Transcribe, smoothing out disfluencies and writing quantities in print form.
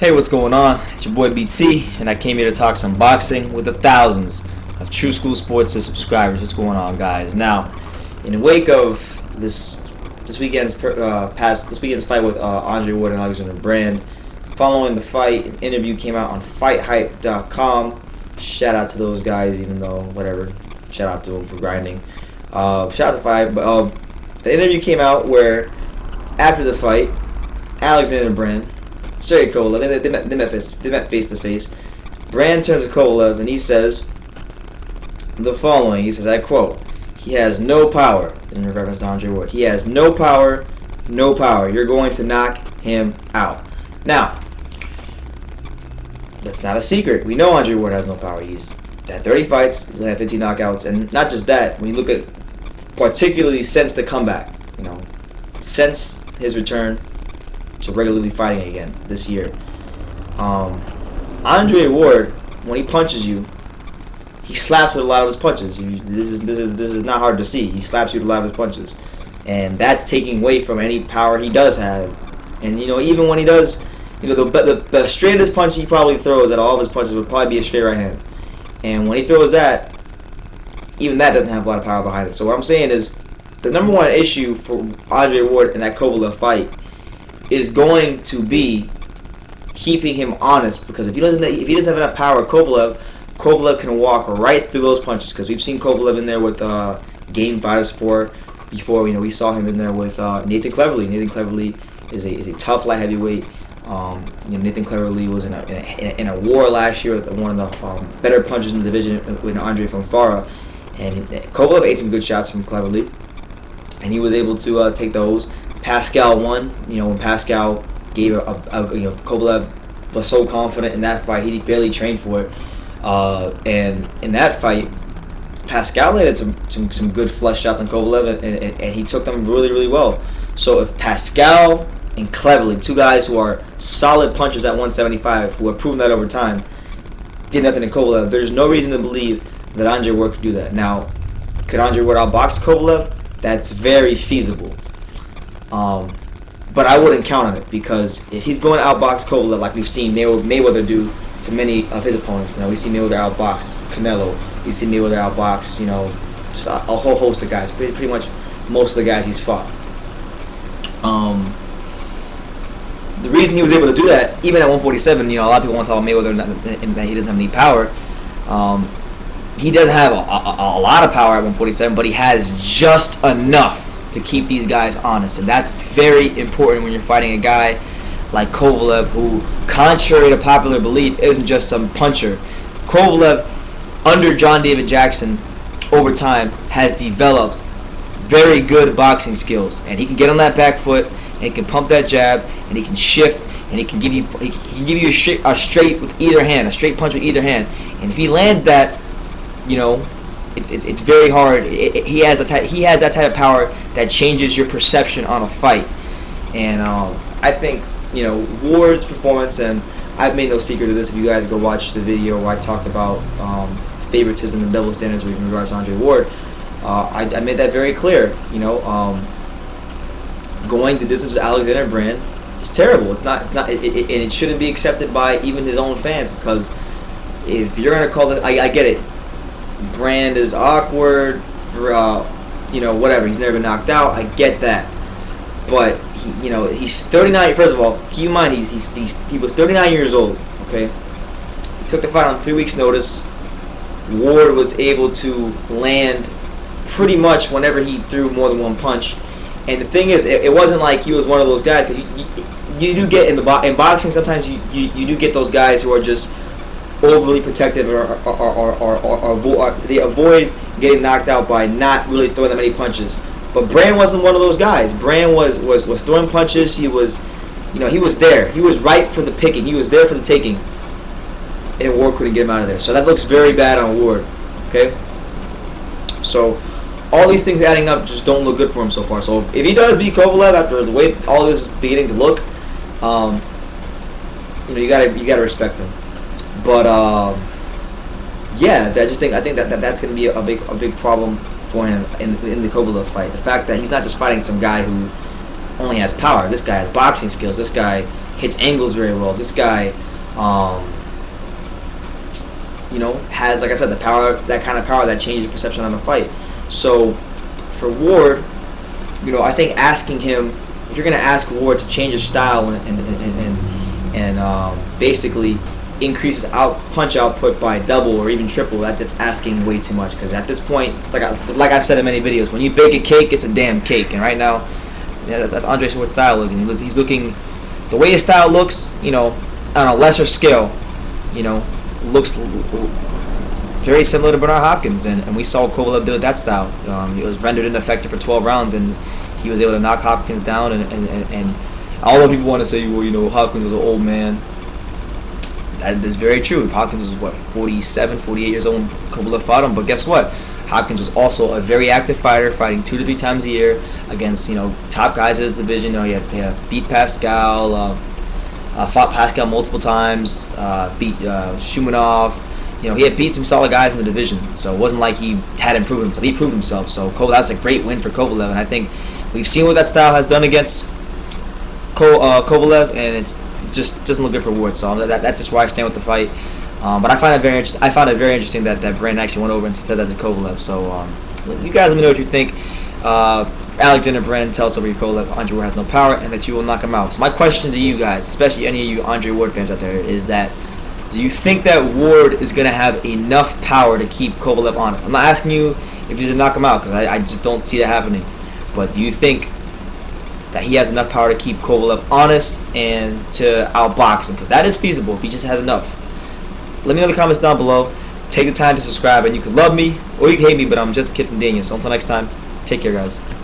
Hey, what's going on? It's your boy BT, and I came here to talk some boxing with the thousands of True School Sports subscribers. What's going on, guys? Now, in the wake of this weekend's fight with Andre Ward and Alexander Brand, following the fight, an interview came out on FightHype.com. Shout out to those guys, even though whatever. Shout out to them for grinding. Shout out to Fight, but the interview came out where after the fight, Alexander Brand, Sergey Kovalev, they met face to face. Brand turns to Kovalev and he says the following. He says, I quote, "He has no power," in reference to Andre Ward. "He has no power, no power. You're going to knock him out." Now, that's not a secret. We know Andre Ward has no power. He's had 30 fights, he's had 15 knockouts, and not just that. When you look at particularly since the comeback, since his return to regularly fighting again this year, Andre Ward, when he punches you, he slaps with a lot of his punches. This is not hard to see. He slaps you with a lot of his punches, and that's taking away from any power he does have. And even when he does, the straightest punch he probably throws out of all of his punches would probably be a straight right hand. And when he throws that, even that doesn't have a lot of power behind it. So what I'm saying is, the number one issue for Andre Ward in that Kovalev fight is going to be keeping him honest, because if he doesn't have enough power, Kovalev can walk right through those punches, because we've seen Kovalev in there with game fighters before. We saw him in there with Nathan Cleverly. Nathan Cleverly is a tough light heavyweight. Nathan Cleverly was in a war last year with one of the better punchers in the division with Andre from Farah, and Kovalev ate some good shots from Cleverly, and he was able to take those. Pascal won. When Pascal gave Kovalev was so confident in that fight, he barely trained for it. And in that fight, Pascal landed some good flush shots on Kovalev, and he took them really, really well. So if Pascal and Cleverly, two guys who are solid punchers at 175, who have proven that over time, did nothing to Kovalev, there's no reason to believe that Andre Ward could do that. Now, could Andre Ward outbox Kovalev? That's very feasible. But I wouldn't count on it, because if he's going to outbox Kovalev like we've seen Mayweather do to many of his opponents, we've seen Mayweather outbox Canelo, we've seen Mayweather outbox, just a whole host of guys, pretty much most of the guys he's fought. The reason he was able to do that, even at 147, a lot of people want to talk about Mayweather and that he doesn't have any power. He doesn't have a lot of power at 147, but he has just enough to keep these guys honest, and that's very important when you're fighting a guy like Kovalev, who, contrary to popular belief, isn't just some puncher. Kovalev, under John David Jackson, over time, has developed very good boxing skills, and he can get on that back foot, and he can pump that jab, and he can shift, and he can give you a straight with either hand, a straight punch with either hand, and if he lands that, it's very hard. He has that type of power that changes your perception on a fight, and I think Ward's performance, and I've made no secret of this. If you guys go watch the video where I talked about favoritism and double standards in regards to Andre Ward, I made that very clear. Going the distance with Alexander Brand is terrible. And it shouldn't be accepted by even his own fans, because if you're gonna call it, I get it. Brand is awkward, whatever. He's never been knocked out. I get that, but he's 39. First of all, keep in mind he was 39 years old. Okay, he took the fight on 3 weeks' notice. Ward was able to land pretty much whenever he threw more than one punch. And the thing is, it wasn't like he was one of those guys, because you do get in boxing sometimes you do get those guys who are just overly protective or they avoid getting knocked out by not really throwing that many punches. But Brand wasn't one of those guys. Brand was throwing punches. He was there. He was ripe for the picking. He was there for the taking. And Ward couldn't get him out of there. So that looks very bad on Ward. Okay? So all these things adding up just don't look good for him so far. So if he does beat Kovalev after the way all this is beginning to look, you gotta respect him. But I think that's going to be a big problem for him in the Kovalev fight. The fact that he's not just fighting some guy who only has power. This guy has boxing skills. This guy hits angles very well. This guy, has, like I said, the power, that kind of power that changes your perception on a fight. So for Ward, I think asking him, if you're going to ask Ward to change his style and basically increase his punch output by double or even triple, that's asking way too much. Because at this point, it's like I've said in many videos, when you bake a cake, it's a damn cake. And right now, that's Andre Ward's style is, and he's looking, the way his style looks, on a lesser scale, looks very similar to Bernard Hopkins, and we saw Kovalev do that style. He was rendered ineffective for 12 rounds, and he was able to knock Hopkins down. And although people want to say, well, Hopkins was an old man, that is very true. Hopkins was 47, 48 years old when Kovalev fought him. But guess what? Hopkins was also a very active fighter, fighting 2 to 3 times a year against top guys in his division. He had beat Pascal, fought Pascal multiple times, beat Shumanov. He had beat some solid guys in the division, so it wasn't like he hadn't proven himself. He proved himself, so that's a great win for Kovalev, and I think we've seen what that style has done against Kovalev, and it just doesn't look good for Ward. So that's just where I stand with the fight. But I found it very interesting. I found it very interesting that Brandon actually went over and said that to Kovalev. So you guys let me know what you think. Alexander Brandon tells Sergey Kovalev Andre Ward has no power and that you will knock him out. So my question to you guys, especially any of you Andre Ward fans out there, is that do you think that Ward is going to have enough power to keep Kovalev on it? I'm not asking you if he's going to knock him out, because I just don't see that happening. But do you think that he has enough power to keep Kovalev honest and to outbox him? Because that is feasible if he just has enough. Let me know in the comments down below. Take the time to subscribe, and you can love me or you can hate me, but I'm just a kid from Dania. So until next time, take care, guys.